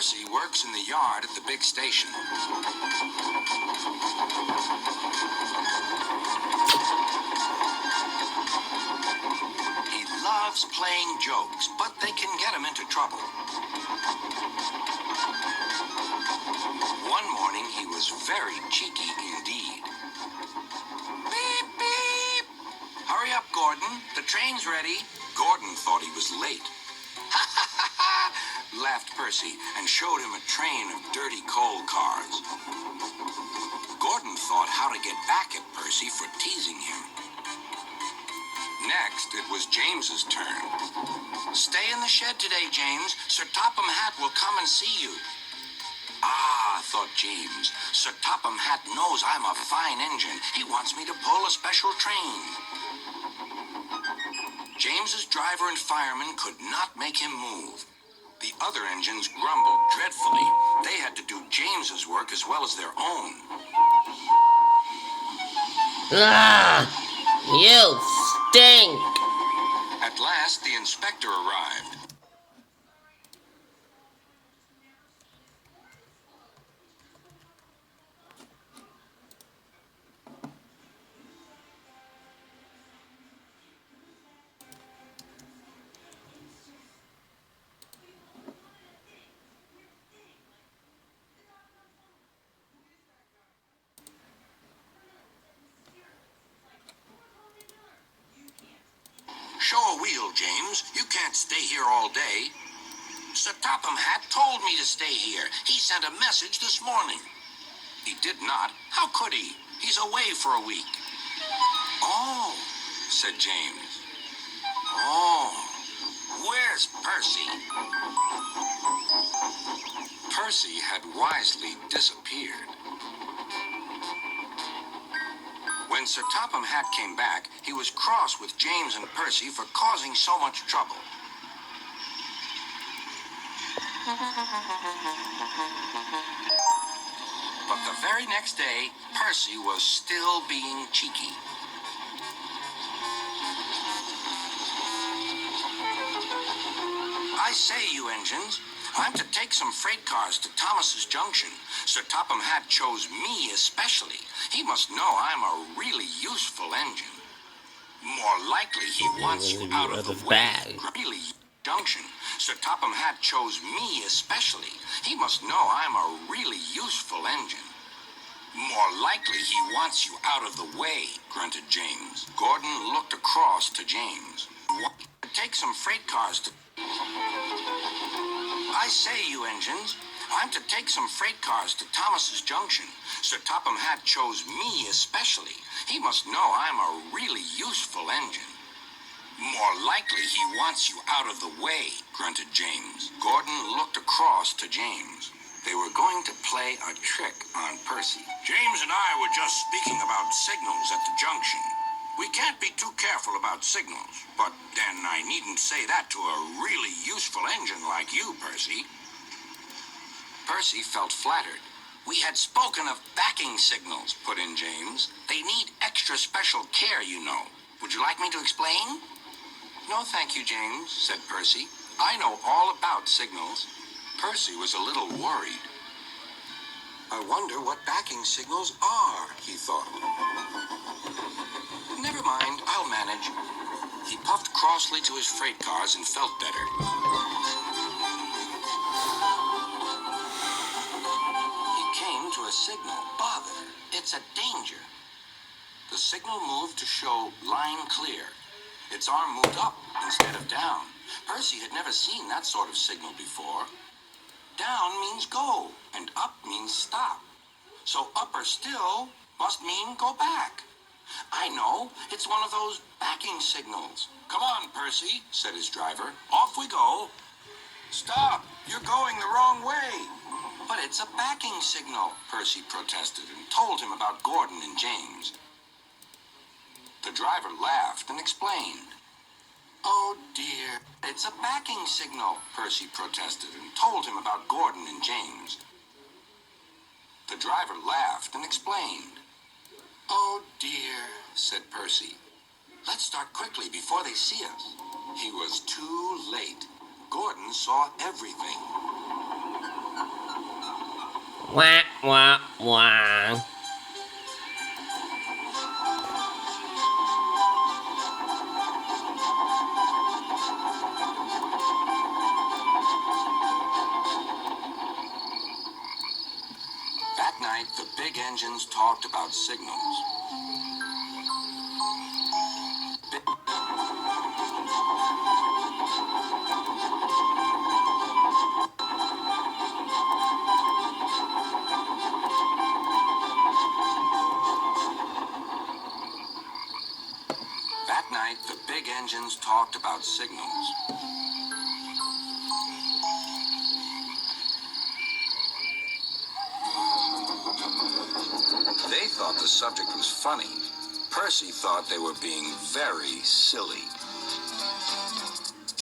Percy works in the yard at the big station. He loves playing jokes, but they can get him into trouble. One morning, he was very cheeky indeed. Beep, beep! Hurry up, Gordon. The train's ready. Gordon thought he was late. Ha ha ha ha! Laughed Percy and showed him a train of dirty coal cars. Gordon thought how to get back at Percy for teasing him. Next, it was James's turn. Stay in the shed today, James. Sir Topham Hatt will come and see you. Ah, thought James, Sir Topham Hatt knows I'm a fine engine. He wants me to pull a special train. James's driver and fireman could not make him move. The other engines grumbled dreadfully. They had to do James's work as well as their own. Ah, you stink! At last, the inspector arrived. Show a wheel, James. You can't stay here all day. Sir Topham Hatt told me to stay here. He sent a message this morning. He did not. How could he? He's away for a week. Oh, said James. Oh, where's Percy? Percy had wisely disappeared. When Sir Topham Hatt came back, he was cross with James and Percy for causing so much trouble. But the very next day, Percy was still being cheeky. I say, you engines, I'm to take some freight cars to Thomas's Junction. Sir Topham Hatt chose me especially. He must know I'm a really useful engine. More likely he wants you out of the way. Really, Junction. Sir Topham Hatt chose me especially. He must know I'm a really useful engine. More likely he wants you out of the way, grunted James. Gordon looked across to James. Take some freight cars to... I say, you engines, I'm to take some freight cars to Thomas's Junction. Sir Topham Hatt chose me especially. He must know I'm a really useful engine. More likely he wants you out of the way, grunted James. Gordon looked across to James. They were going to play a trick on Percy. James and I were just speaking about signals at the junction. We can't be too careful about signals, but then I needn't say that to a really useful engine like you, Percy. Percy felt flattered. We had spoken of backing signals, put in James. They need extra special care, you know. Would you like me to explain? No, thank you, James, said Percy. I know all about signals. Percy was a little worried. I wonder what backing signals are, he thought. Never mind, I'll manage. He puffed crossly to his freight cars and felt better. He came to a signal. Bother, it's a danger. The signal moved to show line clear. Its arm moved up instead of down. Percy had never seen that sort of signal before. Down means go, and up means stop. So up or still must mean go back. I know, it's one of those backing signals. Come on, Percy, said his driver. Off we go. Stop, you're going the wrong way. But it's a backing signal, Percy protested and told him about Gordon and James. The driver laughed and explained. Oh dear, it's a backing signal, Percy protested and told him about Gordon and James. The driver laughed and explained. Oh dear, said Percy. Let's start quickly before they see us. He was too late. Gordon saw everything. Wah, wah, wah. That night, the big engines talked about signals. That night, the big engines talked about signals. They thought the subject was funny. Percy thought they were being very silly.